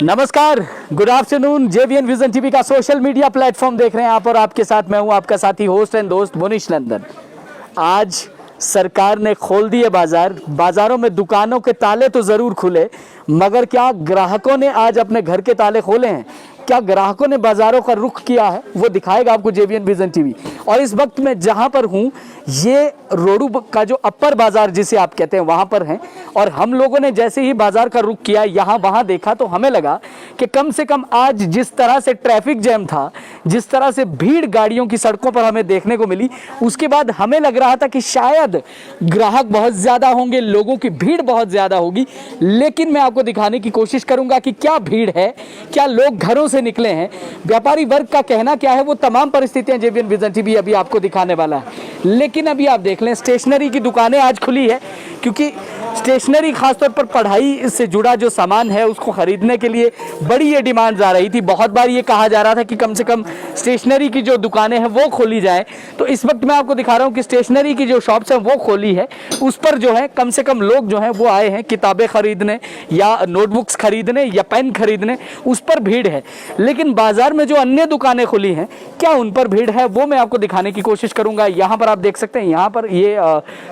नमस्कार, good afternoon. JVN vision TV का social media platform देख रहे हैं आप और आपके साथ मैं हूं आपका साथी होस्ट एंड दोस्त मोनिश नंदन। आज सरकार ने खोल दिए बाजार। बाजारों में दुकानों के ताले तो जरूर खुले, मगर क्या ग्राहकों ने आज अपने घर के ताले खोले हैं? क्या ग्राहकों ने बाजारों का रुख किया है? वो दिखाएगा आपको जेवीएन विजन टीवी। और इस वक्त मैं जहां पर हूं, ये रोडू का जो अपर बाजार जिसे आप कहते हैं वहां पर हैं। और हम लोगों ने जैसे ही बाजार का रुख किया, यहाँ वहां देखा, तो हमें लगा कि कम से कम आज जिस तरह से ट्रैफिक जैम था, जिस तरह से भीड़ गाड़ियों की सड़कों पर हमें देखने को मिली, उसके बाद हमें लग रहा था कि शायद ग्राहक बहुत ज्यादा होंगे, लोगों की भीड़ बहुत ज्यादा होगी। लेकिन मैं आपको दिखाने की कोशिश करूंगा कि क्या भीड़ है, क्या लोग घरों से निकले हैं, व्यापारी वर्ग का कहना क्या है, वो तमाम परिस्थितियां जेवीएन विजन टीवी अभी आपको दिखाने वाला है। लेकिन अभी आप देख लें, स्टेशनरी की दुकानें आज खुली है, क्योंकि स्टेशनरी खासतौर पर पढ़ाई से जुड़ा जो सामान है उसको खरीदने के लिए बड़ी ये डिमांड आ रही थी। बहुत बार ये कहा जा रहा था कि कम से कम स्टेशनरी की जो दुकानें हैं वो खोली जाए। तो इस वक्त मैं आपको दिखा रहा हूँ कि स्टेशनरी की जो शॉप्स हैं वो खोली है। उस पर जो है कम से कम लोग जो हैं वो आए हैं किताबें खरीदने या नोटबुक्स खरीदने या पेन खरीदने, उस पर भीड़ है। लेकिन बाजार में जो अन्य दुकानें खुली हैं, क्या उन पर भीड़ है, वो मैं आपको दिखाने की कोशिश करूंगा। यहाँ पर आप देख सकते हैं, यहाँ पर ये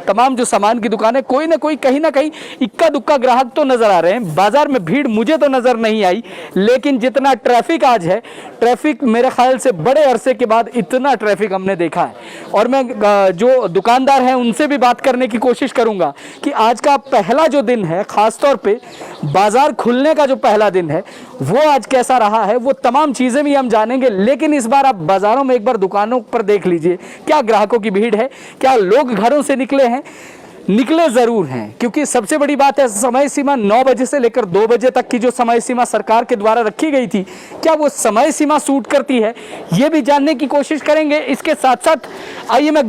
तमाम जो सामान की दुकानें, कोई ना कोई कहीं ना कहीं इक्का दुक्का ग्राहक तो नजर आ रहे हैं। बाजार में भीड़ मुझे तो नजर नहीं आई, लेकिन जितना ट्रैफिक आज है, ट्रैफिक मेरे ख्याल से बड़े अरसे के बाद इतना ट्रैफिक हमने देखा है। और मैं जो दुकानदार हैं उनसे भी बात करने की कोशिश करूंगा कि आज का पहला जो दिन है, खासतौर पे बाजार खुलने का जो पहला दिन है, वो आज कैसा रहा है, वो तमाम चीजें भी हम जानेंगे। लेकिन इस बार आप बाजारों में एक बार दुकानों पर देख लीजिए, क्या ग्राहकों की भीड़ है, क्या लोग घरों से निकले हैं। निकले जरूर हैं, क्योंकि सबसे बड़ी बात है समय सीमा 9 बजे से लेकर 2 बजे तक की जो समय सीमा सरकार के द्वारा रखी गई थी, क्या वो समय सीमा सूट करती है, ये भी जानने की कोशिश करेंगे। इसके साथ साथ आइए मैं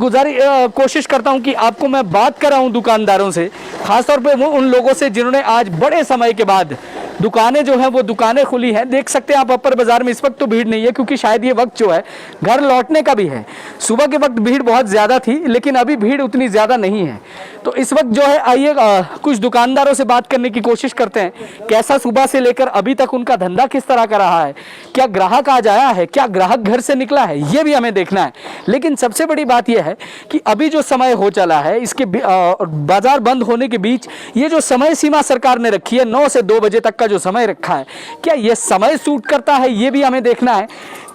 कोशिश करता हूं कि आपको मैं बात कराऊं दुकानदारों से, खासतौर पे वो उन लोगों से जिन्होंने आज बड़े समय के बाद दुकानें जो हैं वो दुकानें खुली हैं। देख सकते हैं आप अपर बाजार में इस वक्त तो भीड़ नहीं है, क्योंकि शायद ये वक्त जो है घर लौटने का भी है। सुबह के वक्त भीड़ बहुत ज़्यादा थी, लेकिन अभी भीड़ उतनी ज़्यादा नहीं है। तो इस वक्त जो है आइए कुछ दुकानदारों से बात करने की कोशिश करते हैं, कैसा सुबह से लेकर अभी तक उनका धंधा किस तरह का रहा है, क्या ग्राहक आज आया है, क्या ग्राहक घर से निकला है, ये भी हमें देखना है। लेकिन सबसे बड़ी बात यह है कि अभी जो समय हो चला है, इसके बाजार बंद होने के बीच ये जो समय सीमा सरकार ने रखी है 9 से 2 बजे तक का जो समय रखा है, क्या ये समय सूट करता है, ये भी हमें देखना है।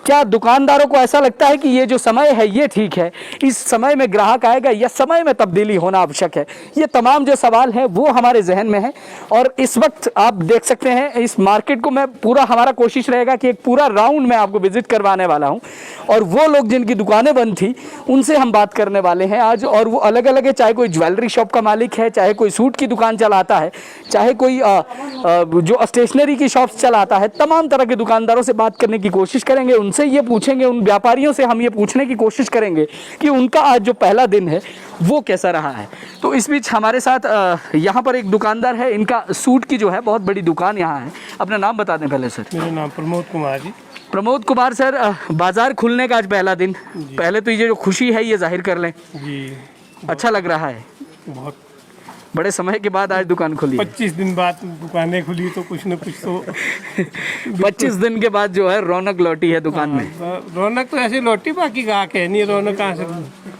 क्या दुकानदारों को ऐसा लगता है कि ये जो समय है ये ठीक है, इस समय में ग्राहक आएगा या समय में तब्दीली होना आवश्यक है? ये तमाम जो सवाल हैं वो हमारे जहन में है। और इस वक्त आप देख सकते हैं इस मार्केट को मैं पूरा, हमारा कोशिश रहेगा कि एक पूरा राउंड मैं आपको विजिट करवाने वाला हूं। और वो लोग जिनकी दुकानें बंद थी उनसे हम बात करने वाले हैं आज। और वो अलग अलग है, चाहे कोई ज्वेलरी शॉप का मालिक है, चाहे कोई सूट की दुकान चलाता है, चाहे कोई जो स्टेशनरी की शॉप्स चलाता है, तमाम तरह के दुकानदारों से बात करने की कोशिश करेंगे। उनसे ये पूछेंगे, उन व्यापारियों से हम ये पूछने की कोशिश करेंगे कि उनका आज जो पहला दिन है वो कैसा रहा है। तो इस बीच हमारे साथ यहाँ पर एक दुकानदार है, इनका सूट की जो है बहुत बड़ी दुकान यहाँ है। अपना नाम बता दें पहले सर। मेरा नाम प्रमोद कुमार जी। प्रमोद कुमार सर, बाजार खुलने का आज पहला दिन, पहले तो ये जो खुशी है ये जाहिर कर लें जी। अच्छा लग रहा है? बहुत बड़े समय के बाद आज दुकान खुली है। 25 दिन बाद दुकानें खुली तो कुछ न कुछ तो 25 दिन के बाद जो है रौनक लौटी है दुकान में। रौनक तो ऐसे लौटी, बाकी ग्राहक है नहीं, रौनक कहाँ से?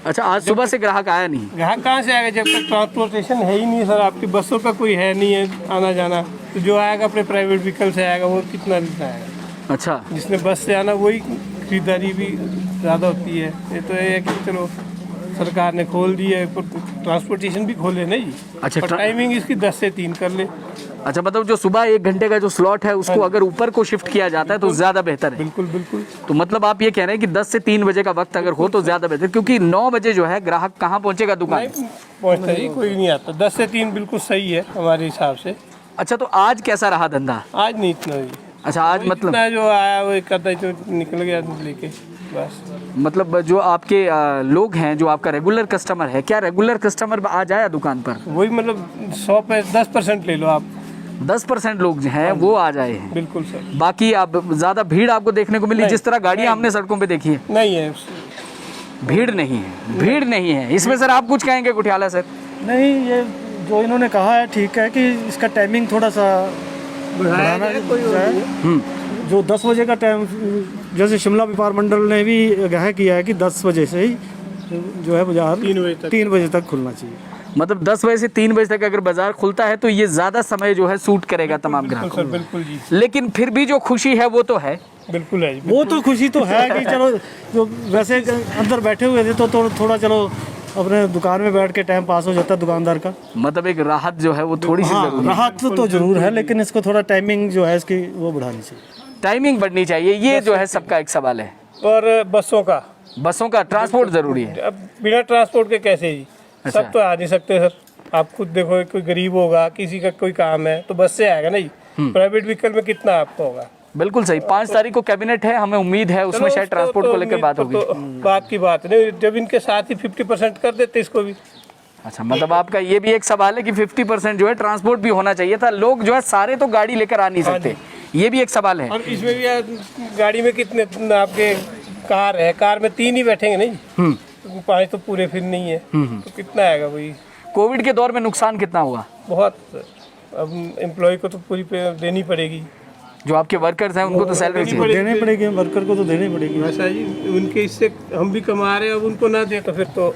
अच्छा, आज सुबह से ग्राहक आया नहीं? ग्राहक कहाँ से आएगा जब तक ट्रांसपोर्टेशन है ही नहीं सर। आपकी बसों का कोई है नहीं है आना जाना, तो जो आएगा अपने प्राइवेट व्हीकल से आएगा, वो कितना दिन आएगा? अच्छा, जिसने बस से आना वही खरीदारी भी ज़्यादा होती है। ये तो ये है कि चलो सरकार ने खोल दी है, ट्रांसपोर्टेशन भी खोले नहीं। अच्छा, टाइमिंग इसकी 10 से 3 कर ले। अच्छा, मतलब जो सुबह 1 घंटे का जो स्लॉट है उसको अगर ऊपर को शिफ्ट किया जाता है तो ज़्यादा बेहतर है। बिल्कुल बिल्कुल। तो मतलब आप ये कह रहे हैं कि 10 से 3 बजे का वक्त अगर हो तो ज़्यादा बेहतर, क्योंकि 9 बजे जो है ग्राहक कहाँ पहुँचेगा दुकान? पहुँचता ही कोई नहीं आता। 10 से 3 बिल्कुल सही है हमारे हिसाब से। अच्छा, तो आज कैसा रहा धंधा? आज नहीं इतना ही। अच्छा, आज वही मतलब जितना जो आया वो एक आधा जो निकल गया लेके बस। मतलब जो आपके लोग हैं, जो आपका रेगुलर कस्टमर है, क्या रेगुलर कस्टमर आज आया दुकान पर? वही मतलब 100 पे 10% ले लो आप। 10% लोग जो हैं वो आ जाए हैं। बिल्कुल सर। बाकी आप ज़्यादा भीड़ आपको देखने को मिली जिस तरह गाड़ियाँ हमने सड़कों पे देखी है? नहीं है, भीड़ नहीं है, भीड़ नहीं है इसमें। सर आप कुछ कहेंगे कुठियाला सर? नहीं, ये जो इन्होंने कहा है ठीक है कि इसका टाइमिंग थोड़ा सा बढ़ाना जाए। जो 10 बजे का टाइम, जैसे शिमला व्यापार मंडल ने भी आगाह किया है कि 10 बजे से ही जो है बाजार 3 बजे तक खुलना चाहिए। मतलब 10 बजे से 3 बजे तक अगर बाजार खुलता है तो ये ज़्यादा समय जो है सूट करेगा तमाम ग्राहकों सर को। बिल्कुल जी। लेकिन फिर भी जो खुशी है वो तो है। बिल्कुल है जी। वो तो खुशी तो है कि चलो, जो वैसे अंदर बैठे हुए थे तो थोड़ा चलो अपने दुकान में बैठ के टाइम पास हो जाता है दुकानदार का। मतलब एक राहत जो है वो थोड़ी सी हाँ, जरूरी है। राहत तो जरूर है, लेकिन इसको थोड़ा टाइमिंग जो है इसकी वो बढ़ानी चाहिए। टाइमिंग बढ़नी चाहिए, ये जो है सबका एक सवाल है। और बसों का ट्रांसपोर्ट जरूरी है। अब बिना ट्रांसपोर्ट के कैसे जी? अच्छा। सब तो आ नहीं सकते सर। आप खुद देखो, कोई गरीब होगा, किसी का कोई काम है तो बस से आएगा नहीं। प्राइवेट व्हीकल में कितना आपको होगा? बिल्कुल सही। 5 तारीख को कैबिनेट है, हमें उम्मीद है उसमें शायद ट्रांसपोर्ट को लेकर बात होगी। बात की बात नहीं, जब इनके साथ ही 50% कर देते इसको भी। अच्छा, मतलब आपका ये भी एक सवाल है कि 50% जो है ट्रांसपोर्ट भी होना चाहिए था। लोग जो है सारे तो गाड़ी लेकर आ नहीं सकते, ये भी एक सवाल है। और इसमें भी गाड़ी में कितने आपके कार है, कार में 3 ही बैठेंगे नहीं, 5 तो पूरे फिर नहीं है, तो कितना आएगा वही। कोविड के दौर में नुकसान कितना हुआ? बहुत। अब एम्प्लॉय को तो पूरी पे देनी पड़ेगी। जो आपके वर्कर्स हैं उनको तो सैलरी चाहिए। देने पड़ेगी, वर्कर को तो देनी पड़ेगी। वैसा जी, उनके इससे हम भी कमा रहे हैं, अब उनको ना दे तो फिर तो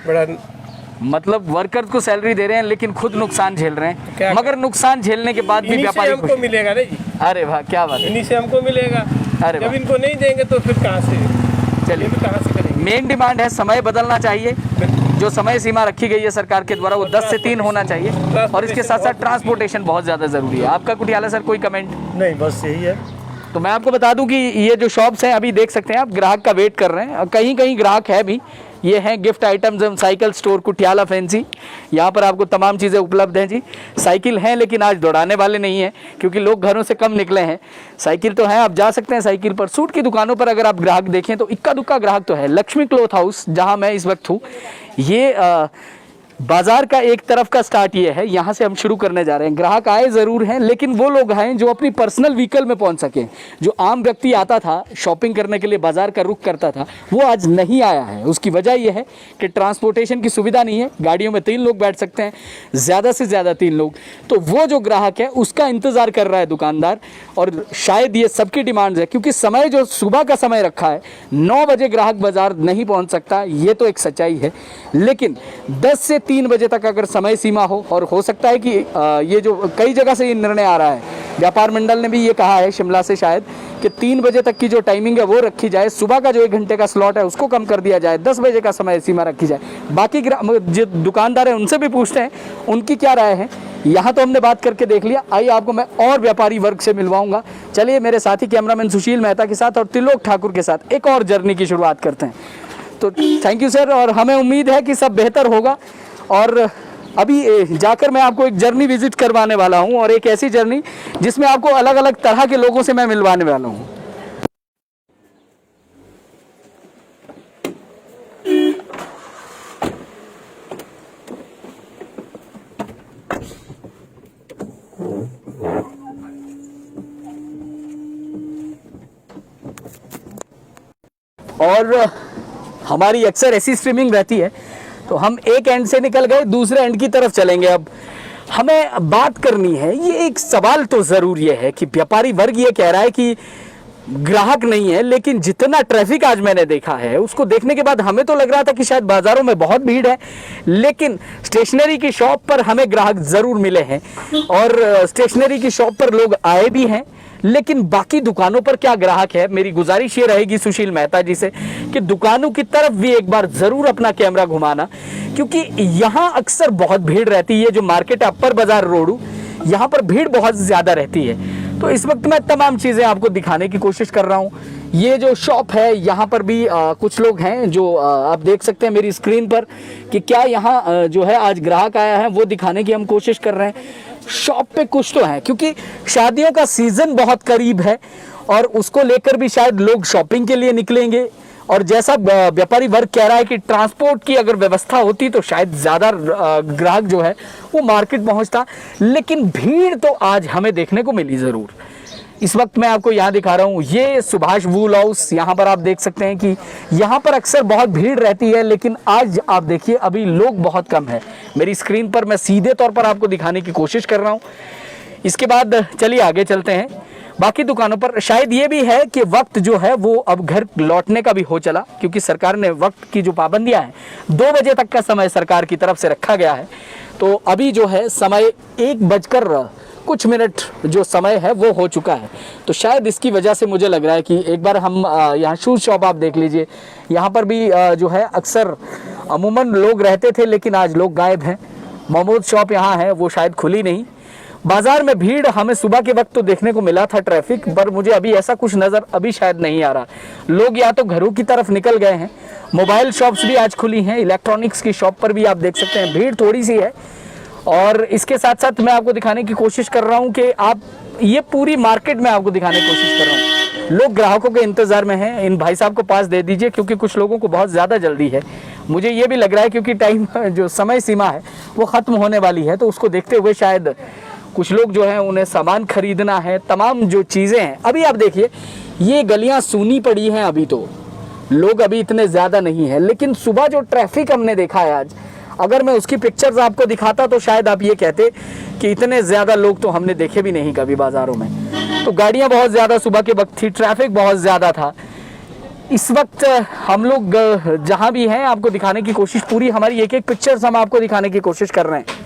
बड़ा। मतलब वर्कर्स को सैलरी दे रहे हैं लेकिन खुद नुकसान झेल रहे क्या हैं, मगर नुकसान झेलने के बाद भी इन्हीं से व्यापारी हमको खुश। मिलेगा नहीं जी, अरे वाह, क्या बात है। इन्हीं से हमको मिलेगा। अरे जब वाह। इनको नहीं देंगे तो फिर कहाँ से, चलिए, भी कहाँ से करेंगे? मेन डिमांड है समय बदलना चाहिए। जो समय सीमा रखी गई है सरकार के द्वारा वो 10 से 3 होना चाहिए, और इसके साथ साथ ट्रांसपोर्टेशन बहुत ज़्यादा ज़रूरी है। आपका कुठियाला सर कोई कमेंट? नहीं, बस यही है। तो मैं आपको बता दूं कि ये जो शॉप्स हैं अभी देख सकते हैं आप, ग्राहक का वेट कर रहे हैं, और कहीं कहीं ग्राहक है भी। ये हैं गिफ्ट आइटम्स एवं साइकिल स्टोर कुठियाला फैंसी। यहाँ पर आपको तमाम चीज़ें उपलब्ध हैं जी। साइकिल हैं लेकिन आज दौड़ाने वाले नहीं हैं क्योंकि लोग घरों से कम निकले हैं। साइकिल तो हैं, आप जा सकते हैं साइकिल पर। सूट की दुकानों पर अगर आप ग्राहक देखें तो इक्का दुक्का ग्राहक तो है। लक्ष्मी क्लॉथ हाउस जहाँ मैं इस वक्त हूँ, ये बाजार का एक तरफ का स्टार्ट ये है, यहाँ से हम शुरू करने जा रहे हैं। ग्राहक आए ज़रूर हैं लेकिन वो लोग हैं जो अपनी पर्सनल व्हीकल में पहुँच सकें। जो आम व्यक्ति आता था शॉपिंग करने के लिए, बाजार का रुख करता था, वो आज नहीं आया है। उसकी वजह यह है कि ट्रांसपोर्टेशन की सुविधा नहीं है। गाड़ियों में 3 लोग बैठ सकते हैं, ज़्यादा से ज़्यादा 3 लोग। तो वो जो ग्राहक है उसका इंतज़ार कर रहा है दुकानदार, और शायद ये सबकी डिमांड है क्योंकि समय जो सुबह का समय रखा है, 9 बजे ग्राहक बाजार नहीं पहुँच सकता, ये तो एक सच्चाई है। लेकिन 10 से 3 बजे तक अगर समय सीमा हो, और हो सकता है कि ये जो कई जगह से ये निर्णय आ रहा है, व्यापार मंडल ने भी ये कहा है शिमला से शायद, कि 3 बजे तक की जो टाइमिंग है वो रखी जाए। सुबह का जो 1 घंटे का स्लॉट है उसको कम कर दिया जाए, 10 बजे का समय सीमा रखी जाए। बाकी जो दुकानदार हैं उनसे भी पूछते हैं उनकी क्या राय है। यहाँ तो हमने बात करके देख लिया, आइए आपको मैं और व्यापारी वर्ग से मिलवाऊंगा। चलिए मेरे साथी कैमरामैन सुशील मेहता के साथ और त्रिलोक ठाकुर के साथ एक और जर्नी की शुरुआत करते हैं। तो थैंक यू सर, और हमें उम्मीद है कि सब बेहतर होगा। और अभी जाकर मैं आपको एक जर्नी विजिट करवाने वाला हूं, और एक ऐसी जर्नी जिसमें आपको अलग अलग तरह के लोगों से मैं मिलवाने वाला हूं। और हमारी अक्सर ऐसी स्ट्रीमिंग रहती है तो हम एक एंड से निकल गए, दूसरे एंड की तरफ चलेंगे। अब हमें बात करनी है, ये एक सवाल तो ज़रूर ये है कि व्यापारी वर्ग ये कह रहा है कि ग्राहक नहीं है, लेकिन जितना ट्रैफिक आज मैंने देखा है उसको देखने के बाद हमें तो लग रहा था कि शायद बाज़ारों में बहुत भीड़ है। लेकिन स्टेशनरी की शॉप पर हमें ग्राहक ज़रूर मिले हैं, और स्टेशनरी की शॉप पर लोग आए भी हैं। लेकिन बाकी दुकानों पर क्या ग्राहक है, मेरी गुजारिश ये रहेगी सुशील मेहता जी से कि दुकानों की तरफ भी एक बार जरूर अपना कैमरा घुमाना, क्योंकि यहाँ अक्सर बहुत भीड़ रहती है। जो मार्केट अपर बाजार रोड, यहाँ पर भीड़ बहुत ज्यादा रहती है। तो इस वक्त मैं तमाम चीजें आपको दिखाने की कोशिश कर रहा हूँ। ये जो शॉप है यहाँ पर भी कुछ लोग हैं जो आप देख सकते हैं मेरी स्क्रीन पर कि क्या यहाँ जो है आज ग्राहक आया है वो दिखाने की हम कोशिश कर रहे हैं। शॉप पे कुछ तो है, क्योंकि शादियों का सीजन बहुत करीब है और उसको लेकर भी शायद लोग शॉपिंग के लिए निकलेंगे। और जैसा व्यापारी वर्ग कह रहा है कि ट्रांसपोर्ट की अगर व्यवस्था होती तो शायद ज़्यादा ग्राहक जो है वो मार्केट पहुंचता, लेकिन भीड़ तो आज हमें देखने को मिली ज़रूर। इस वक्त मैं आपको यहाँ दिखा रहा हूँ, ये सुभाष वूल हाउस, यहाँ पर आप देख सकते हैं कि यहाँ पर अक्सर बहुत भीड़ रहती है, लेकिन आज आप देखिए अभी लोग बहुत कम है। मेरी स्क्रीन पर मैं सीधे तौर पर आपको दिखाने की कोशिश कर रहा हूँ। इसके बाद चलिए आगे चलते हैं बाकी दुकानों पर। शायद ये भी है कि वक्त जो है वो अब घर लौटने का भी हो चला, क्योंकि सरकार ने वक्त की जो पाबंदियां हैं 2 बजे तक का समय सरकार की तरफ से रखा गया है, तो अभी जो है समय 1 कुछ मिनट जो समय है वो हो चुका है। तो शायद इसकी वजह से मुझे लग रहा है कि एक बार हम यहाँ शूज़ शॉप आप देख लीजिए, यहाँ पर भी जो है अक्सर अमूमन लोग रहते थे, लेकिन आज लोग गायब हैं। मोमोज शॉप यहाँ है, वो शायद खुली नहीं। बाजार में भीड़ हमें सुबह के वक्त तो देखने को मिला था ट्रैफिक, पर मुझे अभी ऐसा कुछ नज़र अभी शायद नहीं आ रहा। लोग या तो घरों की तरफ निकल गए हैं। मोबाइल शॉप्स भी आज खुली हैं, इलेक्ट्रॉनिक्स की शॉप पर भी आप देख सकते हैं भीड़ थोड़ी सी है। और इसके साथ साथ मैं आपको दिखाने की कोशिश कर रहा हूँ कि आप ये पूरी मार्केट में आपको दिखाने की कोशिश कर रहा हूँ। लोग ग्राहकों के इंतज़ार में हैं। इन भाई साहब को पास दे दीजिए, क्योंकि कुछ लोगों को बहुत ज़्यादा जल्दी है। मुझे ये भी लग रहा है क्योंकि टाइम जो समय सीमा है वो ख़त्म होने वाली है, तो उसको देखते हुए शायद कुछ लोग जो हैं उन्हें सामान खरीदना है, तमाम जो चीज़ें हैं। अभी आप देखिए ये गलियाँ सूनी पड़ी हैं, अभी तो लोग अभी इतने ज़्यादा नहीं हैं, लेकिन सुबह जो ट्रैफिक हमने देखा है आज, अगर मैं उसकी पिक्चर्स आपको दिखाता तो शायद आप ये कहते कि इतने ज़्यादा लोग तो हमने देखे भी नहीं कभी बाज़ारों में। तो गाड़ियाँ बहुत ज़्यादा सुबह के वक्त थी, ट्रैफिक बहुत ज़्यादा था। इस वक्त हम लोग जहाँ भी हैं आपको दिखाने की कोशिश, पूरी हमारी एक एक पिक्चर्स हम आपको दिखाने की कोशिश कर रहे हैं।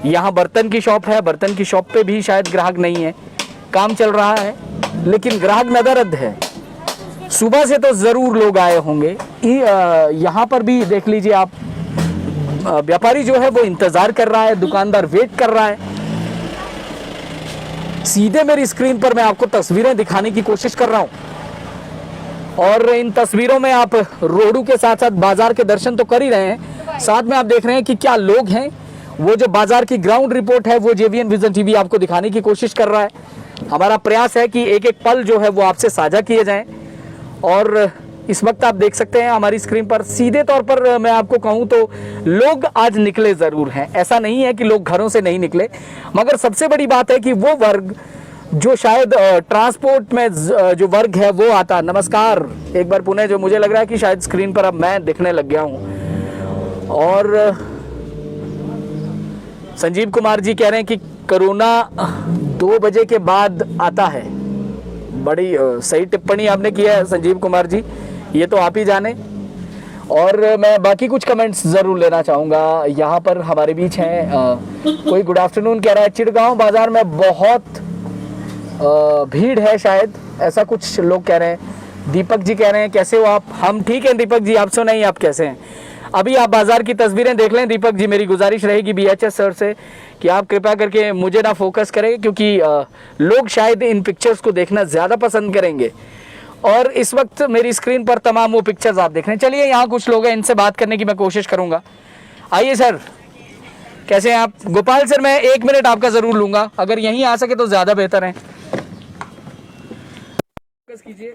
यहाँ बर्तन की शॉप है, बर्तन की शॉप पे भी शायद ग्राहक नहीं है, काम चल रहा है, लेकिन ग्राहक नदरद है। सुबह से तो ज़रूर लोग आए होंगे। यहाँ पर भी देख लीजिए आप, व्यापारी जो है वो इंतज़ार कर रहा है, दुकानदार वेट कर रहा है। सीधे मेरी स्क्रीन पर मैं आपको तस्वीरें दिखाने की कोशिश कर रहा हूँ, और इन तस्वीरों में आप रोडू के साथ साथ बाजार के दर्शन तो कर ही रहे हैं, साथ में आप देख रहे हैं कि क्या लोग हैं। वो जो बाजार की ग्राउंड रिपोर्ट है वो JVN विजन टीवी आपको दिखाने की कोशिश कर रहा है। हमारा प्रयास है कि एक एक पल जो है वो आपसे साझा किए जाएं। और इस वक्त आप देख सकते हैं हमारी स्क्रीन पर, सीधे तौर पर मैं आपको कहूं तो लोग आज निकले ज़रूर हैं। ऐसा नहीं है कि लोग घरों से नहीं निकले, मगर सबसे बड़ी बात है कि वो वर्ग जो शायद ट्रांसपोर्ट में जो वर्ग है वो आता। नमस्कार एक बार पुनः, जो मुझे लग रहा है कि शायद स्क्रीन पर अब मैं दिखने लग गया हूँ। और संजीव कुमार जी कह रहे हैं कि कोरोना 2 बजे के बाद आता है। बड़ी सही टिप्पणी आपने किया है संजीव कुमार जी, ये तो आप ही जाने। और मैं बाकी कुछ कमेंट्स ज़रूर लेना चाहूँगा। यहाँ पर हमारे बीच हैं कोई गुड आफ्टरनून कह रहा है, चिड़गांव बाज़ार में बहुत भीड़ है, शायद ऐसा कुछ लोग कह रहे हैं। दीपक जी कह रहे हैं कैसे हो आप? हम ठीक हैं दीपक जी, आप सुनाइए आप कैसे हैं? अभी आप बाज़ार की तस्वीरें देख लें दीपक जी। मेरी गुजारिश रहेगी BHS सर से कि आप कृपया करके मुझे ना फोकस करें, क्योंकि लोग शायद इन पिक्चर्स को देखना ज़्यादा पसंद करेंगे। और इस वक्त मेरी स्क्रीन पर तमाम वो पिक्चर्स आप देख रहे हैं। चलिए यहाँ कुछ लोग हैं, इनसे बात करने की मैं कोशिश करूँगा। आइए सर, कैसे हैं आप? गोपाल सर मैं 1 मिनट आपका ज़रूर लूँगा, अगर यहीं आ सके तो ज़्यादा बेहतर है। फोकस कीजिए।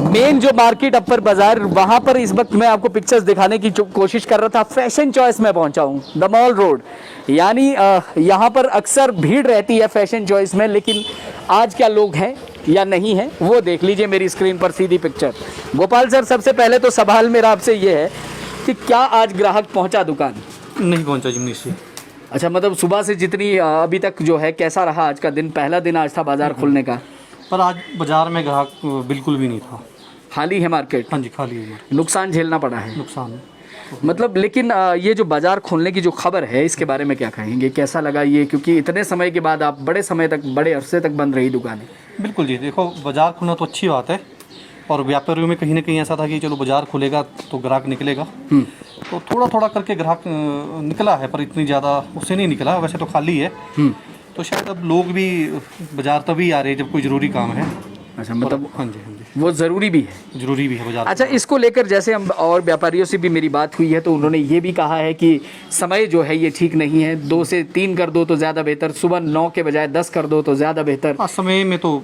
मेन जो मार्केट अपर बाजार, वहां पर इस वक्त मैं आपको पिक्चर्स दिखाने की कोशिश कर रहा था। फैशन चॉइस में पहुंचा हूं, द मॉल रोड। यानी यहां पर अक्सर भीड़ रहती है फैशन चॉइस में, लेकिन आज क्या लोग हैं या नहीं हैं वो देख लीजिए मेरी स्क्रीन पर सीधी पिक्चर। गोपाल सर सबसे पहले तो सवाल मेरा आपसे ये है कि क्या आज ग्राहक पहुंचा दुकान? नहीं पहुंचा जी से। अच्छा, मतलब सुबह से जितनी अभी तक जो है, कैसा रहा आज का दिन? पहला दिन आज था बाजार खुलने का, पर आज बाजार में ग्राहक बिल्कुल भी नहीं था। खाली है मार्केट? हाँ जी, खाली है। नुकसान झेलना पड़ा है? नुकसान मतलब, लेकिन ये जो बाजार खोलने की जो खबर है इसके बारे में क्या कहेंगे? कैसा लगा ये, क्योंकि इतने समय के बाद आप बड़े समय तक, बड़े अरसे तक बंद रही दुकानें? बिल्कुल जी, देखो बाजार खुलना तो अच्छी बात है, और व्यापारियों में कहीं ना कहीं ऐसा था कि चलो बाजार खुलेगा तो ग्राहक निकलेगा, तो थोड़ा थोड़ा करके ग्राहक निकला है, पर इतनी ज़्यादा उससे नहीं निकला। वैसे तो खाली है, तो शायद अब लोग भी बाजार तभी आ रहे हैं जब कोई ज़रूरी काम है। अच्छा, मतलब हाँ जी, हाँ जी, वो ज़रूरी भी है। ज़रूरी भी है बाजार। अच्छा, इसको लेकर जैसे हम और व्यापारियों से भी मेरी बात हुई है तो उन्होंने ये भी कहा है कि समय जो है ये ठीक नहीं है, 2 से 3 कर दो तो ज़्यादा बेहतर, सुबह 9 के बजाय 10 कर दो तो ज़्यादा बेहतर। हाँ, समय में तो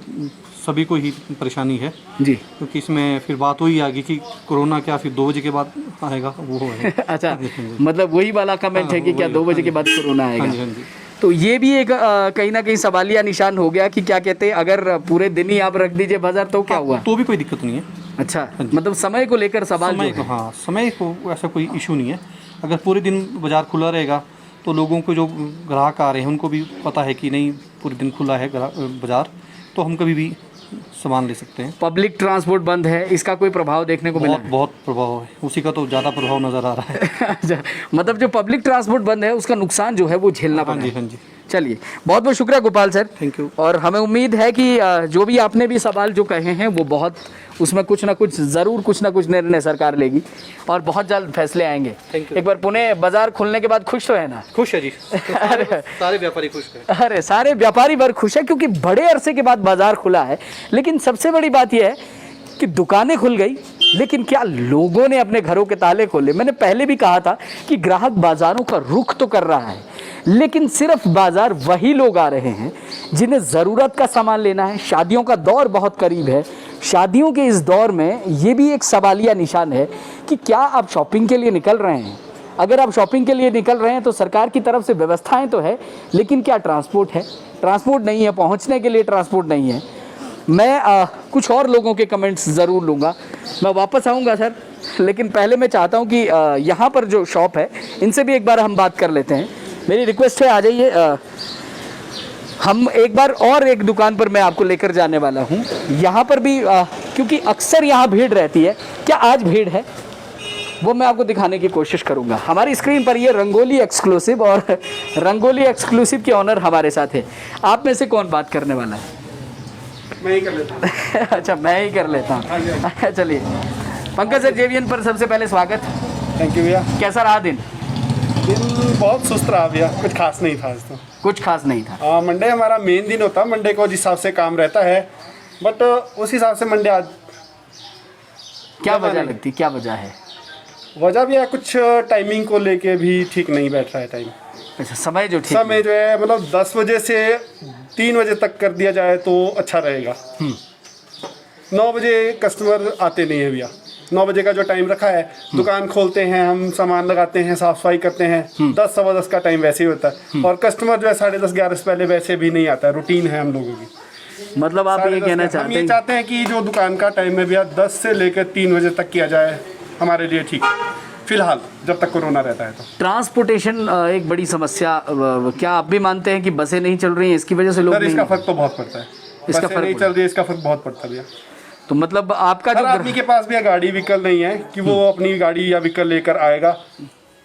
सभी को ही परेशानी है जी। क्योंकि इसमें फिर बात वही आ गई कि कोरोना क्या फिर 2 बजे के बाद आएगा, वो है। अच्छा, मतलब वही वाला कमेंट है कि क्या 2 बजे के बाद कोरोना आएगा? हाँ जी, हाँ जी। तो ये भी एक कहीं ना कहीं सवालिया निशान हो गया कि क्या कहते हैं, अगर पूरे दिन ही आप रख दीजिए बाजार तो क्या हुआ? तो भी कोई दिक्कत नहीं है। अच्छा, मतलब समय को लेकर सवाल समय जो को, है। हाँ, समय को ऐसा कोई इशू नहीं है। अगर पूरे दिन बाजार खुला रहेगा तो लोगों को, जो ग्राहक आ रहे हैं, उनको भी पता है कि नहीं पूरे दिन खुला है बाजार, तो हम कभी भी सामान ले सकते हैं। पब्लिक ट्रांसपोर्ट बंद है, इसका कोई प्रभाव देखने को मिला? बहुत प्रभाव है, उसी का तो ज़्यादा प्रभाव नज़र आ रहा है। अच्छा, मतलब जो पब्लिक ट्रांसपोर्ट बंद है उसका नुकसान जो है वो झेलना पड़ा हाँ जी, है। हाँ जी। चलिए, बहुत बहुत शुक्रिया गोपाल सर, थैंक यू। और हमें उम्मीद है कि जो भी आपने भी सवाल जो कहे हैं वो बहुत, उसमें कुछ ना कुछ ज़रूर कुछ ना कुछ निर्णय सरकार लेगी और बहुत जल्द फैसले आएंगे। Thank you। एक बार पुणे बाजार खुलने के बाद खुश तो है ना? खुश है जी, सारे व्यापारी खुश हैं। अरे सारे व्यापारी वर्ग खुश है क्योंकि बड़े अरसे के बाद बाजार खुला है। लेकिन सबसे बड़ी बात यह है कि दुकानें खुल गई, लेकिन क्या लोगों ने अपने घरों के ताले खोले? मैंने पहले भी कहा था कि ग्राहक बाजारों का रुख तो कर रहा है, लेकिन सिर्फ बाजार वही लोग आ रहे हैं जिन्हें ज़रूरत का सामान लेना है। शादियों का दौर बहुत करीब है। शादियों के इस दौर में ये भी एक सवालिया निशान है कि क्या आप शॉपिंग के लिए निकल रहे हैं? अगर आप शॉपिंग के लिए निकल रहे हैं तो सरकार की तरफ से व्यवस्थाएं तो है, लेकिन क्या ट्रांसपोर्ट है? ट्रांसपोर्ट नहीं है, पहुंचने के लिए ट्रांसपोर्ट नहीं है। मैं कुछ और लोगों के कमेंट्स ज़रूर लूँगा, मैं वापस आऊँगा सर, लेकिन पहले मैं चाहता हूँ कि यहाँ पर जो शॉप है इनसे भी एक बार हम बात कर लेते हैं। मेरी रिक्वेस्ट है, आ जाइए। हम एक बार और एक दुकान पर मैं आपको लेकर जाने वाला हूँ। यहाँ पर भी क्योंकि अक्सर यहाँ भीड़ रहती है, क्या आज भीड़ है वो मैं आपको दिखाने की कोशिश करूँगा। हमारी स्क्रीन पर ये रंगोली एक्सक्लूसिव, और रंगोली एक्सक्लूसिव के ऑनर हमारे साथ है। आप में से कौन बात करने वाला है? मैं ही कर लेता हूँ। अच्छा, मैं ही कर लेता हूँ। चलिए, पंकज सर, JVN पर सबसे पहले स्वागत। थैंक यू भैया। कैसा रहा दिन? दिन बहुत सुस्त रहा भैया, कुछ खास नहीं था आज तो। कुछ खास नहीं था। मंडे हमारा मेन दिन होता है, मंडे को जिस हिसाब से काम रहता है, बट उस हिसाब से मंडे आज क्या वजह लगती, क्या वजह है? वजह भी है, कुछ टाइमिंग को लेके भी ठीक नहीं बैठ रहा है टाइम। अच्छा, समय जो ठीक समय जो है मतलब 10 बजे से 3 बजे तक कर दिया जाए तो अच्छा रहेगा। 9 बजे कस्टमर आते नहीं है भैया। 9 बजे का जो टाइम रखा है, दुकान खोलते हैं, हम सामान लगाते हैं, साफ सफाई करते हैं, 10 सवा 10 का टाइम वैसे ही होता है। और कस्टमर जो है 10:30 11 से पहले वैसे भी नहीं आता है, रूटीन है हम लोगों की। मतलब आप ये कहना हम चाहते ये हैं? चाहते हैं कि जो दुकान का टाइम है भैया 10 से लेकर 3 बजे तक किया जाए, हमारे लिए ठीक है फिलहाल, जब तक कोरोना रहता है। तो ट्रांसपोर्टेशन एक बड़ी समस्या, क्या आप भी मानते हैं कि बसें नहीं चल रही हैं, इसकी वजह से लोग सर, इसका नहीं? फर्क तो बहुत पड़ता है। इसका बसें फर्क नहीं चल रही है, इसका फर्क बहुत पड़ता है भैया। तो मतलब आपका हर जो आदमी के पास भी गाड़ी व्हीकल नहीं है कि वो अपनी गाड़ी या व्हीकल लेकर आएगा,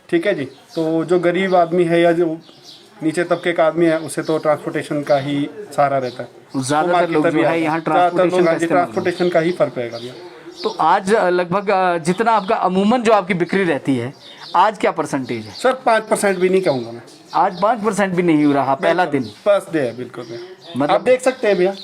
ठीक है जी। तो जो गरीब आदमी है या जो नीचे तबके का आदमी है, उसे तो ट्रांसपोर्टेशन का ही सहारा रहता है। ज़्यादातर लोग जो है यहाँ ट्रांसपोर्टेशन का ही फर्क रहेगा भैया। तो आज लगभग जितना आपका अमूमन जो आपकी बिक्री रहती है, आज क्या परसेंटेज है? सर 5% भी नहीं कहूँगा मैं। आज 5% भी नहीं हो रहा, पहला दिन। फर्स्ट डे है, बिल्कुल भैया। मतलब आप देख सकते हैं भैया,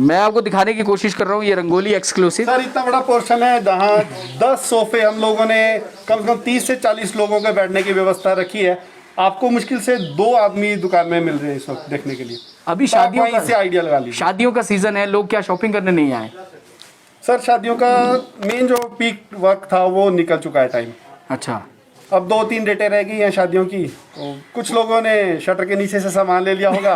मैं आपको दिखाने की कोशिश कर रहा हूँ, ये रंगोली एक्सक्लूसिव। सर इतना बड़ा पोर्शन है जहाँ 10 सोफे हम लोगों ने कम से कम 30 से 40 लोगों के बैठने की व्यवस्था रखी है। आपको मुश्किल से 2 आदमी दुकान में मिल रहे हैं इस वक्त देखने के लिए। अभी तो आप शादियों वहीं से आइडिया लगा लीजिए। शादियों का सीजन है, लोग क्या शॉपिंग करने नहीं आए? सर शादियों का मेन जो पीक वक्त था वो निकल चुका है टाइम। अच्छा, अब 2-3 डेटें रह गई हैं शादियों की, तो कुछ लोगों ने शटर के नीचे से सामान ले लिया होगा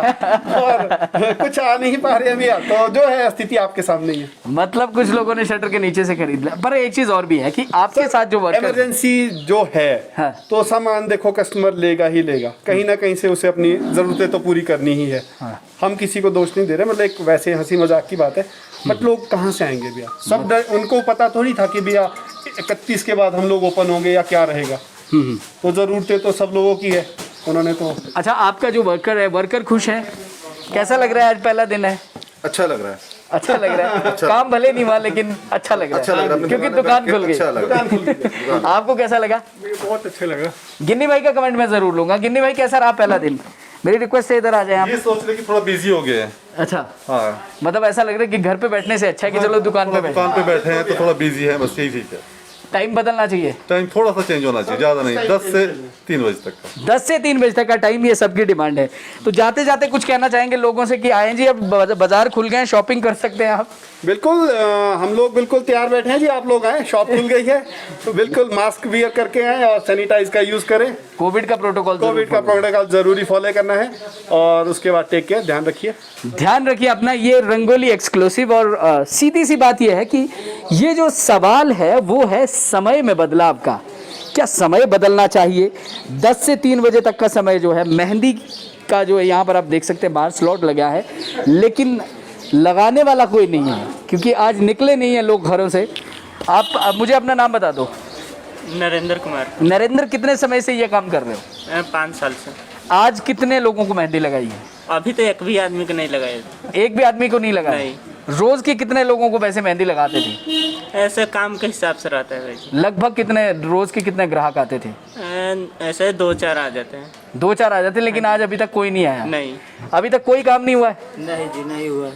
और कुछ आ नहीं पा रहे अभी। तो जो है स्थिति आपके सामने ही है। मतलब कुछ लोगों ने शटर के नीचे से खरीद लिया। पर एक चीज और भी है कि आपके साथ जो वर्कर, इमरजेंसी जो है, हाँ। तो सामान देखो कस्टमर लेगा ही लेगा, कहीं ना कहीं से उसे अपनी जरूरतें तो पूरी करनी ही है। हाँ। हम किसी को दोष नहीं दे रहे, मतलब एक वैसे हंसी मजाक की बात है, बट लोग कहाँ से आएंगे भैया? सब उनको पता थोड़ी था कि भैया 31 के बाद हम लोग ओपन होंगे या क्या रहेगा। तो जरूरतें तो सब लोगों की है, उन्होंने तो। अच्छा, आपका जो वर्कर है, वर्कर खुश है? कैसा लग रहा है आज पहला दिन है? अच्छा लग रहा है। अच्छा लग रहा है। काम भले नहीं हुआ लेकिन अच्छा लग रहा है क्योंकि दुकान खुल गई। आपको कैसा लगा? बहुत अच्छा लगा। गिन्नी भाई का कमेंट मैं जरूर लूंगा। गिन्नी भाई कैसा रहा पहला दिन? मेरी रिक्वेस्ट है इधर आ जाए आप। ये सोच रहे कि थोड़ा बिजी हो गए हैं। अच्छा, हाँ, मतलब ऐसा लग रहा है कि घर पे बैठने से अच्छा है कि चलो दुकान पे बैठे हैं तो थोड़ा बिजी है, बस यही ठीक है। टाइम बदलना चाहिए, टाइम थोड़ा सा चेंज होना चाहिए, ज्यादा नहीं, 10 से 3 बजे तक का। 10 से 3 बजे तक का टाइम, ये सबकी डिमांड है। तो जाते जाते कुछ कहना चाहेंगे लोगों से कि आए जी, अब बाजार खुल गए, शॉपिंग कर सकते हैं आप? बिल्कुल, हम लोग बिल्कुल तैयार बैठे हैं जी। आप लोग आए, शॉप खुल गई है तो बिल्कुल मास्क वियर करके आए और सैनिटाइज का यूज करें। कोविड का प्रोटोकॉल जरूरी फॉलो करना है और उसके बाद टेक केयर, ध्यान रखिए अपना। ये रंगोली एक्सक्लूसिव। और सीधी सी बात ये है कि ये जो सवाल है वो है समय में बदलाव का। क्या समय बदलना चाहिए? 10 से 3 बजे तक का समय जो है, मेहंदी का जो है यहाँ पर आप देख सकते हैं बाहर स्लॉट लगा है, लेकिन लगाने वाला कोई नहीं है क्योंकि आज निकले नहीं है लोग घरों से। आप मुझे अपना नाम बता दो। नरेंद्र कुमार। नरेंद्र, कितने समय से ये काम कर रहे हो? 5 साल से। आज कितने लोगों को मेहंदी लगाई है? अभी तो एक भी आदमी को नहीं लगाया। एक भी आदमी को नहीं लगाया? नहीं। रोज के कितने लोगों को वैसे मेहंदी लगाते थे? ऐसे काम के हिसाब से रहता है भाई। लगभग कितने, रोज के कितने ग्राहक आते थे? ऐसे 2-4 आ जाते हैं। 2-4 आ जाते हैं, लेकिन आज अभी तक कोई नहीं आया? नहीं, अभी तक कोई काम नहीं हुआ है? नहीं जी, नहीं हुआ।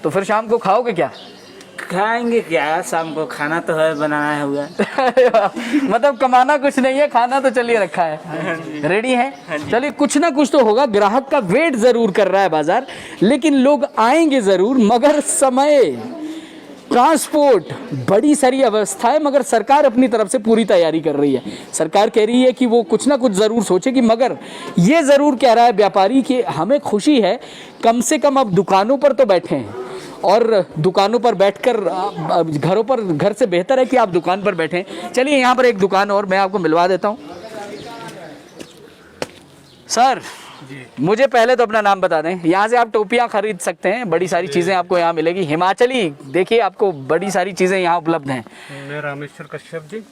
तो फिर शाम को खाओगे क्या? खाएंगे क्या, शाम को खाना तो है, बनाना है हुआ। मतलब कमाना कुछ नहीं है, खाना तो चलिए रखा है, रेडी है। चलिए, कुछ ना कुछ तो होगा। ग्राहक का वेट जरूर कर रहा है बाजार, लेकिन लोग आएंगे जरूर। मगर समय, ट्रांसपोर्ट, बड़ी सारी अवस्थाएं, मगर सरकार अपनी तरफ से पूरी तैयारी कर रही है। सरकार कह रही है कि वो कुछ ना कुछ ज़रूर सोचेगी, मगर ये ज़रूर कह रहा है व्यापारी कि हमें खुशी है, कम से कम अब दुकानों पर तो बैठे हैं। और दुकानों पर बैठकर, घरों पर, घर से बेहतर है कि आप दुकान पर बैठें। चलिए, यहाँ पर एक दुकान और मैं आपको मिलवा देता हूँ। सर जी, मुझे पहले तो अपना नाम बता दें। यहाँ से आप टोपियाँ खरीद सकते हैं, बड़ी सारी चीज़ें आपको यहाँ मिलेगी। हिमाचली, देखिए आपको बड़ी सारी चीज़ें यहाँ उपलब्ध हैं। मैं रामेश्वर कश्यप जी।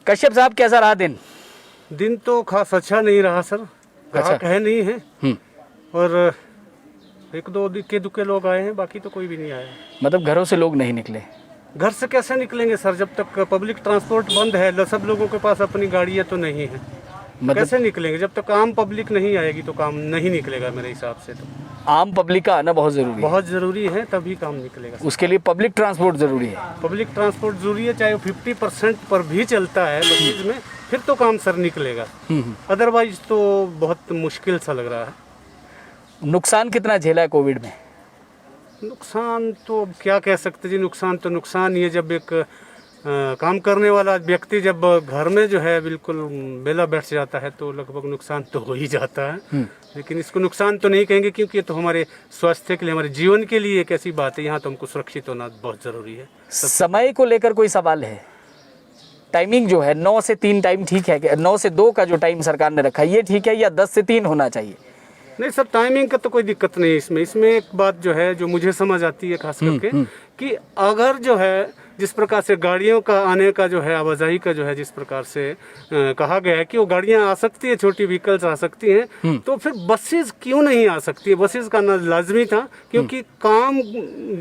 कश्यप साहब, कैसा रहा दिन? दिन तो खास अच्छा नहीं रहा सर। ग्राहक है नहीं है और 1-2 दिक्के दुक्के लोग आए हैं, बाकी तो कोई भी नहीं आया। मतलब घरों से लोग नहीं निकले? घर से कैसे निकलेंगे सर, जब तक पब्लिक ट्रांसपोर्ट बंद है। सब लोगों के पास अपनी गाड़ियाँ तो नहीं है, मतलब कैसे निकलेंगे? जब तक आम पब्लिक नहीं आएगी तो काम नहीं निकलेगा मेरे हिसाब से। तो आम पब्लिक का आना बहुत ज़रूरी है। बहुत ज़रूरी है, तभी काम निकलेगा। उसके लिए पब्लिक ट्रांसपोर्ट ज़रूरी है। पब्लिक ट्रांसपोर्ट जरूरी है, चाहे वो 50% पर भी चलता है बसेज में, फिर तो काम सर निकलेगा। अदरवाइज तो बहुत मुश्किल सा लग रहा है। नुकसान कितना झेला है कोविड में? नुकसान तो अब क्या कह सकते जी, नुकसान तो नुकसान ही है। जब एक काम करने वाला व्यक्ति जब घर में जो है बिल्कुल बेला बैठ जाता है तो लगभग नुकसान तो हो ही जाता है। लेकिन इसको नुकसान तो नहीं कहेंगे, क्योंकि ये तो हमारे स्वास्थ्य के लिए, हमारे जीवन के लिए एक ऐसी बात है, यहाँ तो हमको सुरक्षित होना बहुत ज़रूरी है। समय को लेकर कोई सवाल है? टाइमिंग जो है 9 से 3 टाइम ठीक है? 9 से 2 का जो टाइम सरकार ने रखा है ये ठीक है, या 10 से 3 होना चाहिए? नहीं सर, टाइमिंग का तो कोई दिक्कत नहीं है इसमें एक बात जो है जो मुझे समझ आती है खास करके, कि अगर जो है जिस प्रकार से गाड़ियों का आने का जो है, आवाजाही का जो है, जिस प्रकार से कहा गया है कि वो गाड़ियां आ सकती है, छोटी व्हीकल्स आ सकती हैं, तो फिर बसेस क्यों नहीं आ सकती है? बसेस का आना लाजमी था, क्योंकि काम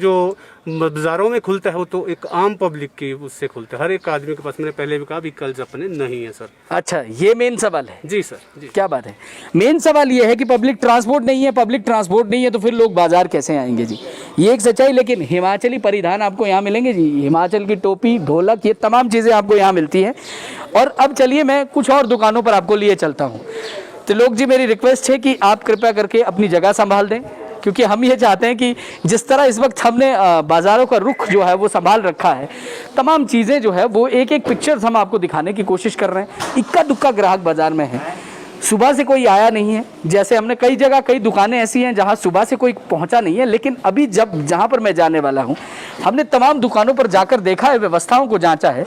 जो बाजारों में खुलता है वो तो एक आम पब्लिक की उससे खुलता है। हर एक आदमी के पास, मैंने पहले भी कहा, व्हीकल्स अपने नहीं है सर। अच्छा, ये मेन सवाल है? जी सर जी। क्या बात है। मेन सवाल ये है कि पब्लिक ट्रांसपोर्ट नहीं है। पब्लिक ट्रांसपोर्ट नहीं है तो फिर लोग बाजार कैसे आएंगे जी? ये एक सच्चाई। लेकिन हिमाचली परिधान आपको यहाँ मिलेंगे जी, हिमाचल की टोपी, ढोलक, ये तमाम चीज़ें आपको यहाँ मिलती हैं। और अब चलिए मैं कुछ और दुकानों पर आपको लिए चलता हूँ। तो लोग जी, मेरी रिक्वेस्ट है कि आप कृपया करके अपनी जगह संभाल दें, क्योंकि हम ये चाहते हैं कि जिस तरह इस वक्त हमने बाज़ारों का रुख जो है वो संभाल रखा है, तमाम चीज़ें जो है वो एक एक पिक्चर्स हम आपको दिखाने की कोशिश कर रहे हैं। इक्का दुक्का ग्राहक बाज़ार में है, सुबह से कोई आया नहीं है। जैसे हमने कई जगह, कई दुकानें ऐसी हैं जहां सुबह से कोई पहुंचा नहीं है, लेकिन अभी जहां पर मैं जाने वाला हूं, हमने तमाम दुकानों पर जाकर देखा है, व्यवस्थाओं को जांचा है।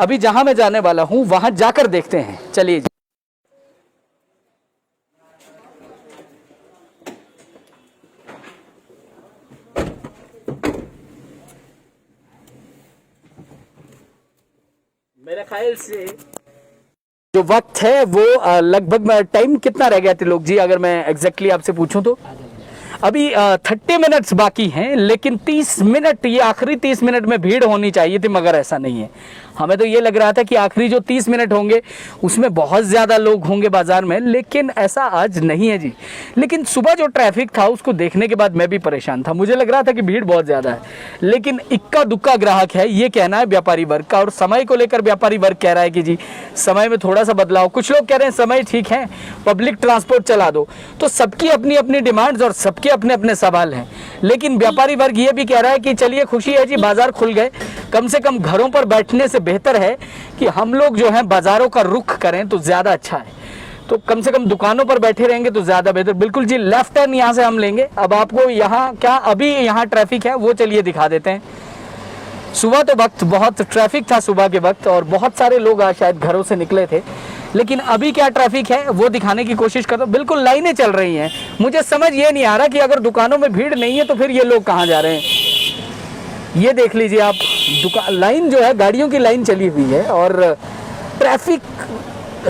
अभी जहां मैं जाने वाला हूं वहां जाकर देखते हैं। चलिए जी। मेरे ख्याल से जो वक्त है वो लगभग टाइम कितना रह गया थे लोग जी, अगर मैं एग्जैक्टली आपसे पूछूं तो अभी 30 मिनट्स बाकी हैं, लेकिन 30 मिनट, ये आखिरी 30 मिनट में भीड़ होनी चाहिए थी, मगर ऐसा नहीं है। हमें तो ये लग रहा था कि आखिरी जो 30 मिनट होंगे उसमें बहुत ज़्यादा लोग होंगे बाज़ार में, लेकिन ऐसा आज नहीं है जी। लेकिन सुबह जो ट्रैफिक था उसको देखने के बाद मैं भी परेशान था, मुझे लग रहा था कि भीड़ बहुत ज़्यादा है, लेकिन इक्का दुक्का ग्राहक है, ये कहना है व्यापारी वर्ग का। और समय को लेकर व्यापारी वर्ग कह रहा है कि जी समय में थोड़ा सा बदलाव, कुछ लोग कह रहे हैं समय ठीक है, पब्लिक ट्रांसपोर्ट चला दो। तो सबकी अपनी अपनी डिमांड्स और सबके अपने अपने सवाल हैं, लेकिन व्यापारी वर्ग ये भी कह रहा है कि चलिए खुशी है जी, बाजार खुल गए, कम से कम घरों पर बैठने से बेहतर है कि हम लोग जो है बाजारों का रुख करें तो ज़्यादा अच्छा है। तो कम से कम दुकानों पर बैठे रहेंगे तो ज़्यादा बेहतर। बिल्कुल जी, लेफ्ट टर्न यहाँ से हम लेंगे। अब आपको यहाँ क्या अभी यहाँ ट्रैफिक है वो चलिए दिखा देते हैं। सुबह तो वक्त बहुत ट्रैफिक था सुबह के वक्त, और बहुत सारे लोग आज शायद घरों से निकले थे, लेकिन अभी क्या ट्रैफिक है वो दिखाने की कोशिश करता हूँ। बिल्कुल लाइनें चल रही हैं, मुझे समझ ये नहीं आ रहा कि अगर दुकानों में भीड़ नहीं है तो फिर ये लोग कहाँ जा रहे हैं। ये देख लीजिए आप, लाइन जो है, गाड़ियों की लाइन चली हुई है और ट्रैफिक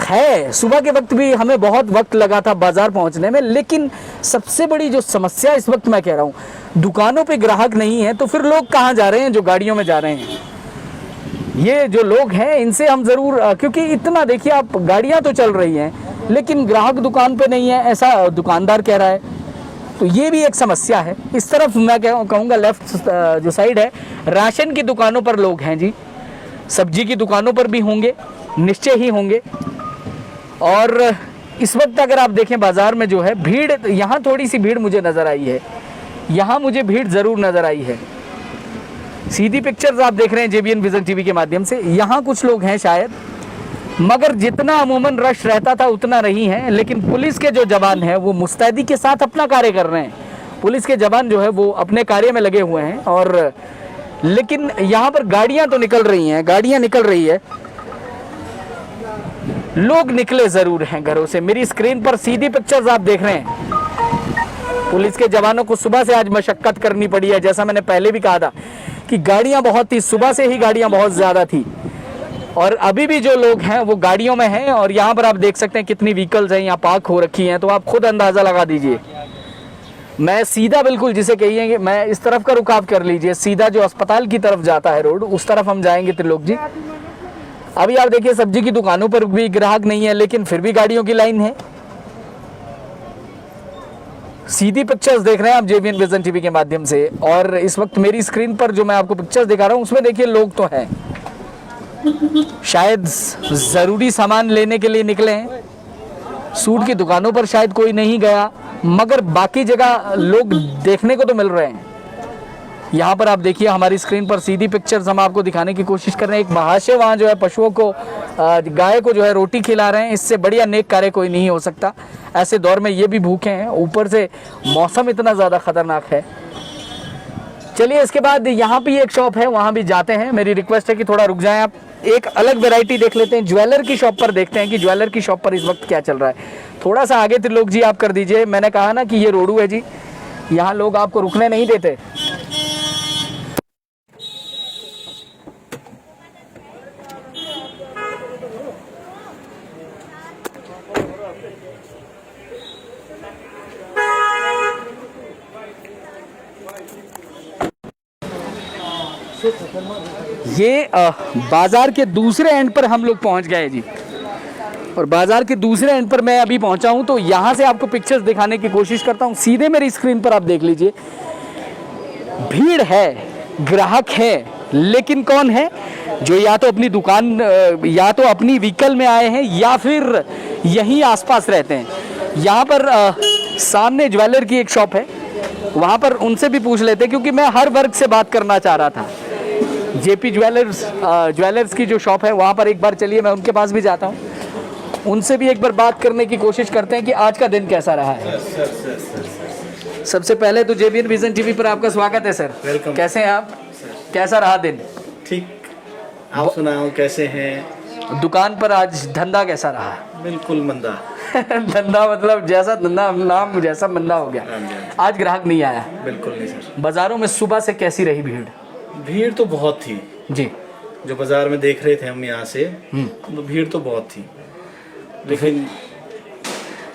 है। सुबह के वक्त भी हमें बहुत वक्त लगा था बाजार पहुंचने में, लेकिन सबसे बड़ी जो समस्या इस वक्त मैं कह रहा हूँ, दुकानों पे ग्राहक नहीं है तो फिर लोग कहाँ जा रहे हैं जो गाड़ियों में जा रहे हैं। ये जो लोग हैं इनसे हम ज़रूर, क्योंकि इतना देखिए आप, गाड़ियाँ तो चल रही हैं लेकिन ग्राहक दुकान पे नहीं है, ऐसा दुकानदार कह रहा है। तो ये भी एक समस्या है। इस तरफ मैं कहूँगा लेफ्ट जो साइड है, राशन की दुकानों पर लोग हैं जी, सब्जी की दुकानों पर भी होंगे, निश्चय ही होंगे। और इस वक्त अगर आप देखें बाज़ार में जो है भीड़, यहाँ थोड़ी सी भीड़ मुझे नज़र आई है, यहाँ मुझे भीड़ ज़रूर नज़र आई है। सीधी पिक्चर्स आप देख रहे हैं जेबीएन विजन टीवी के माध्यम से, यहाँ कुछ लोग हैं शायद, मगर जितना अमूमन रश रहता था उतना नहीं है। लेकिन पुलिस के जो जवान हैं वो मुस्तैदी के साथ अपना कार्य कर रहे हैं। पुलिस के जवान जो है वो अपने कार्य में लगे हुए हैं, और लेकिन यहाँ पर गाड़ियाँ तो निकल रही हैं, गाड़ियाँ निकल रही है, लोग निकले ज़रूर हैं घरों से। मेरी स्क्रीन पर सीधी पिक्चर्स आप देख रहे हैं। पुलिस के जवानों को सुबह से आज मशक्कत करनी पड़ी है, जैसा मैंने पहले भी कहा था कि गाड़ियाँ बहुत थी, सुबह से ही गाड़ियाँ बहुत ज़्यादा थी, और अभी भी जो लोग हैं वो गाड़ियों में हैं। और यहाँ पर आप देख सकते हैं कितनी व्हीकल्स हैं यहाँ पार्क हो रखी हैं, तो आप खुद अंदाज़ा लगा दीजिए। मैं सीधा बिल्कुल जिसे कहिए, मैं इस तरफ का रुकाव कर लीजिए, सीधा जो अस्पताल की तरफ जाता है रोड, उस तरफ हम जाएंगे त्रिलोक जी। अभी आप देखिए सब्जी की दुकानों पर भी ग्राहक नहीं है, लेकिन फिर भी गाड़ियों की लाइन है। सीधी पिक्चर्स देख रहे हैं आप जेबीएन विजन टीवी के माध्यम से, और इस वक्त मेरी स्क्रीन पर जो मैं आपको पिक्चर्स दिखा रहा हूँ उसमें देखिए लोग तो हैं, शायद ज़रूरी सामान लेने के लिए निकले हैं। सूट की दुकानों पर शायद कोई नहीं गया, मगर बाकी जगह लोग देखने को तो मिल रहे हैं। यहाँ पर आप देखिए हमारी स्क्रीन पर सीधी पिक्चर्स हम आपको दिखाने की कोशिश कर रहे हैं। एक महाशय वहाँ जो है पशुओं को, गाय को जो है रोटी खिला रहे हैं। इससे बढ़िया नेक कार्य कोई नहीं हो सकता। ऐसे दौर में ये भी भूखे हैं, ऊपर से मौसम इतना ज़्यादा खतरनाक है। चलिए इसके बाद यहाँ भी एक शॉप है, वहाँ भी जाते हैं। मेरी रिक्वेस्ट है कि थोड़ा रुक जाएं आप, एक अलग वैरायटी देख लेते हैं। ज्वेलर की शॉप पर देखते हैं कि ज्वेलर की शॉप पर इस वक्त क्या चल रहा है। थोड़ा सा आगे त्रिलोक जी आप कर दीजिए। मैंने कहा ना कि ये रोडू है जी, यहाँ लोग आपको रुकने नहीं देते। ये बाजार के दूसरे एंड पर हम लोग पहुंच गए जी, और बाजार के दूसरे एंड पर मैं अभी पहुंचा हूं, तो यहां से आपको पिक्चर्स दिखाने की कोशिश करता हूं। सीधे मेरी स्क्रीन पर आप देख लीजिए, भीड़ है, ग्राहक है, लेकिन कौन है जो या तो अपनी दुकान, या तो अपनी व्हीकल में आए हैं, या फिर यहीं आसपास रहते हैं। यहाँ पर सामने ज्वेलर की एक शॉप है, वहाँ पर उनसे भी पूछ लेते, क्योंकि मैं हर वर्ग से बात करना चाह रहा था। जेपी ज्वेलर्स की जो शॉप है वहाँ पर एक बार चलिए मैं उनके पास भी जाता हूँ, उनसे भी एक बार बात करने की कोशिश करते हैं कि आज का दिन कैसा रहा है। सबसे पहले तो जेबीएन विजन टीवी पर आपका स्वागत है सर। वेलकम। कैसे हैं आप? कैसा रहा दिन? ठीक, आप सुनाओ कैसे हैं? दुकान पर आज धंधा कैसा रहा? बिल्कुल मंदा। धंधा मतलब जैसा धंधा नाम जैसा मंदा हो गया। आज ग्राहक नहीं आया? बिल्कुल नहीं सर। बाजारों में सुबह से कैसी रही भीड़? भीड़ तो बहुत थी जी, जो बाजार में देख रहे थे हम यहाँ से, तो भीड़ तो बहुत थी, लेकिन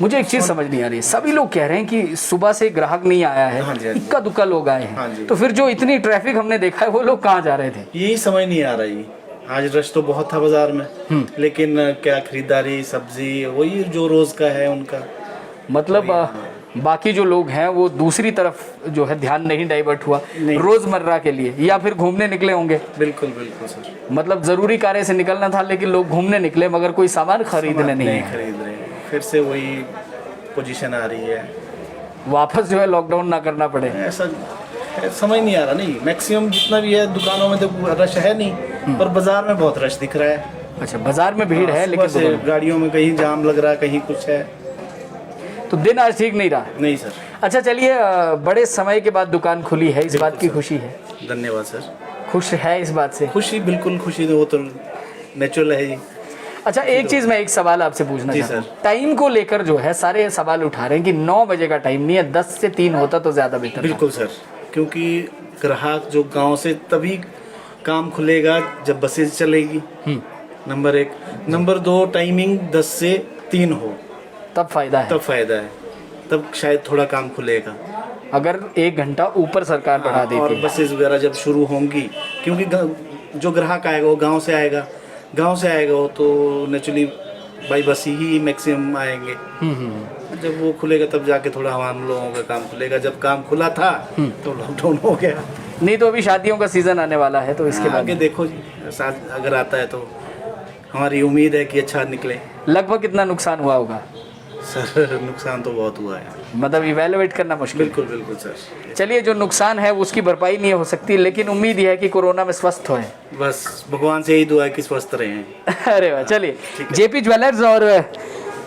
मुझे एक चीज समझ नहीं आ रही, सभी लोग कह रहे हैं कि सुबह से ग्राहक नहीं आया है, हाँ जी, हाँ जी। इक्का दुक्का लोग आए हाँ हैं, जी। तो फिर जो इतनी ट्रैफिक हमने देखा है वो लोग कहाँ जा रहे थे? यही समझ नहीं आ रही। आज रश तो बहुत था बाजार में, लेकिन क्या खरीदारी, सब्जी वही जो रोज का है उनका। मतलब बाकी जो लोग हैं वो दूसरी तरफ जो है ध्यान नहीं डाइवर्ट हुआ नहीं। रोजमर्रा के लिए, या फिर घूमने निकले होंगे। बिल्कुल बिल्कुल सर। मतलब जरूरी कार्य से निकलना था लेकिन लोग घूमने निकले मगर कोई सामान खरीदने नहीं नहीं है। खरीद रहे, फिर से वही पोजीशन आ रही है। वापस जो है लॉकडाउन ना करना पड़े। ऐसा समझ नहीं आ रहा। नहीं, मैक्सिमम जितना भी है दुकानों में तो रश है नहीं, पर बाजार में बहुत रश दिख रहा है। अच्छा, बाजार में भीड़ है सुबह लेकिन से गाड़ियों में कहीं जाम लग रहा है, कहीं कुछ है। तो दिन आज ठीक नहीं रहा। नहीं सर। अच्छा चलिए, बड़े समय के बाद दुकान खुली है, इस बात की खुशी है? धन्यवाद सर। खुश है इस बात से? खुशी, बिल्कुल खुशी, वो तो नेचुरल है जी। अच्छा एक चीज मैं एक सवाल आपसे पूछना जी चाहता हूँ, सर। टाइम को लेकर जो है सारे सवाल उठा रहे हैं कि 9 बजे का टाइम नहीं है, 10 से 3 होता तो ज्यादा बेहतर था। बिल्कुल सर, क्योंकि ग्राहक जो गांव से तभी काम खुलेगा जब बसेज चलेगी, नंबर 1। नंबर 2, टाइमिंग 10 से 3 हो तब फायदा है। तब फायदा है, तब शायद थोड़ा काम खुलेगा। अगर 1 घंटा ऊपर सरकार बढ़ा और देती है। बसेज वगैरह जब शुरू होंगी, क्योंकि जो ग्राहक आएगा वो गांव से आएगा, वो तो naturally by bus he maximum आएंगे। जब वो खुलेगा तब जाके थोड़ा हम लोगों का काम खुलेगा। जब काम खुला था तो लॉकडाउन हो गया। नहीं तो अभी शादियों का सीजन आने वाला है तो इसके बाद आगे देखो जी, साथ अगर आता है तो हमारी उम्मीद है कि अच्छा निकले। लगभग कितना नुकसान हुआ होगा? सर नुकसान तो बहुत हुआ है। मतलब इवेलुएट करना मुश्किल। बिल्कुल बिल्कुल सर। चलिए, जो नुकसान है उसकी भरपाई नहीं हो सकती, लेकिन उम्मीद यह है कि कोरोना में स्वस्थ होए। बस भगवान से यही दुआ है कि स्वस्थ रहें। अरे वाह। चलिए, जेपी ज्वेलर्स और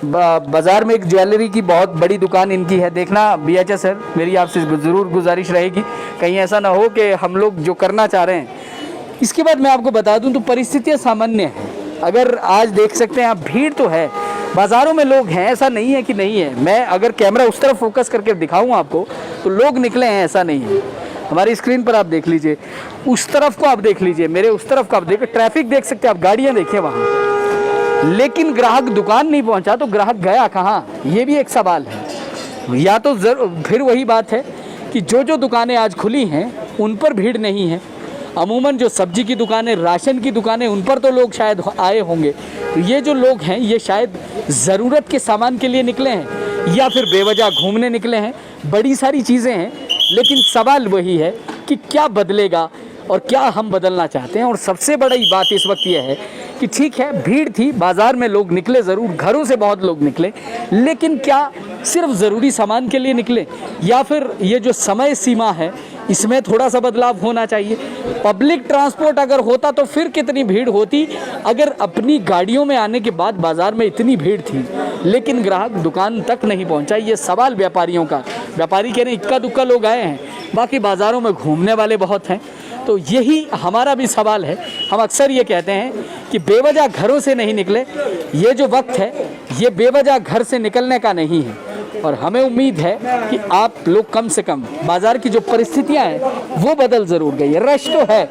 बाजार में एक ज्वेलरी की बहुत बड़ी दुकान इनकी है। देखना बीएचए सर, मेरी आपसे ज़रूर गुजारिश रहेगी, कहीं ऐसा ना हो कि हम लोग जो करना चाह रहे हैं। इसके बाद मैं आपको बता दूं तो परिस्थितियां सामान्य हैं। अगर आज देख सकते हैं आप, भीड़ तो है, बाज़ारों में लोग हैं, ऐसा नहीं है कि नहीं है। मैं अगर कैमरा उस तरफ फोकस करके दिखाऊं आपको तो लोग निकले हैं, ऐसा नहीं है। हमारी स्क्रीन पर आप देख लीजिए, उस तरफ को आप देख लीजिए, मेरे उस तरफ को आप देखिए, ट्रैफिक देख सकते हैं आप, गाड़ियाँ देखिए वहाँ, लेकिन ग्राहक दुकान नहीं पहुँचा तो ग्राहक गया कहाँ, ये भी एक सवाल है। या तो फिर वही बात है कि जो दुकानें आज खुली हैं उन पर भीड़ नहीं है। अमूमन जो सब्जी की दुकानें, राशन की दुकानें, उन पर तो लोग शायद आए होंगे। तो ये जो लोग हैं ये शायद ज़रूरत के सामान के लिए निकले हैं या फिर बेवजह घूमने निकले हैं। बड़ी सारी चीज़ें हैं, लेकिन सवाल वही है कि क्या बदलेगा और क्या हम बदलना चाहते हैं। और सबसे बड़ी बात इस वक्त यह है कि ठीक है, भीड़ थी, बाज़ार में लोग निकले ज़रूर, घरों से बहुत लोग निकले, लेकिन क्या सिर्फ ज़रूरी सामान के लिए निकले, या फिर ये जो समय सीमा है इसमें थोड़ा सा बदलाव होना चाहिए। पब्लिक ट्रांसपोर्ट अगर होता तो फिर कितनी भीड़ होती। अगर अपनी गाड़ियों में आने के बाद बाज़ार में इतनी भीड़ थी लेकिन ग्राहक दुकान तक नहीं पहुंचा, ये सवाल व्यापारियों का। व्यापारी कह रहे हैं इक्का दुक्का लोग आए हैं, बाकी बाज़ारों में घूमने वाले बहुत हैं। तो यही हमारा भी सवाल है। हम अक्सर ये कहते हैं कि बेवजह घरों से नहीं निकले। ये जो वक्त है ये बेवजह घर से निकलने का नहीं है, और हमें उम्मीद है कि आप लोग कम से कम बाज़ार की जो परिस्थितियां हैं वो बदल ज़रूर गई है। रश तो है,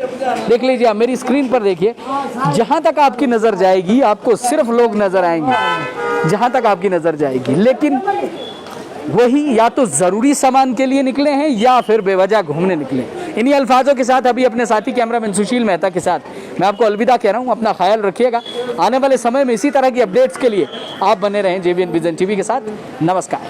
देख लीजिए आप मेरी स्क्रीन पर देखिए, जहां तक आपकी नज़र जाएगी आपको सिर्फ लोग नज़र आएंगे, जहां तक आपकी नज़र जाएगी। लेकिन वही या तो ज़रूरी सामान के लिए निकले हैं या फिर बेवजह घूमने निकले। इन्हीं अल्फाजों के साथ अभी अपने साथी कैमरामैन सुशील मेहता के साथ मैं आपको अलविदा कह रहा हूँ। अपना ख्याल रखिएगा। आने वाले समय में इसी तरह की अपडेट्स के लिए आप बने रहें जेवीएन विजन टीवी के साथ। नमस्कार।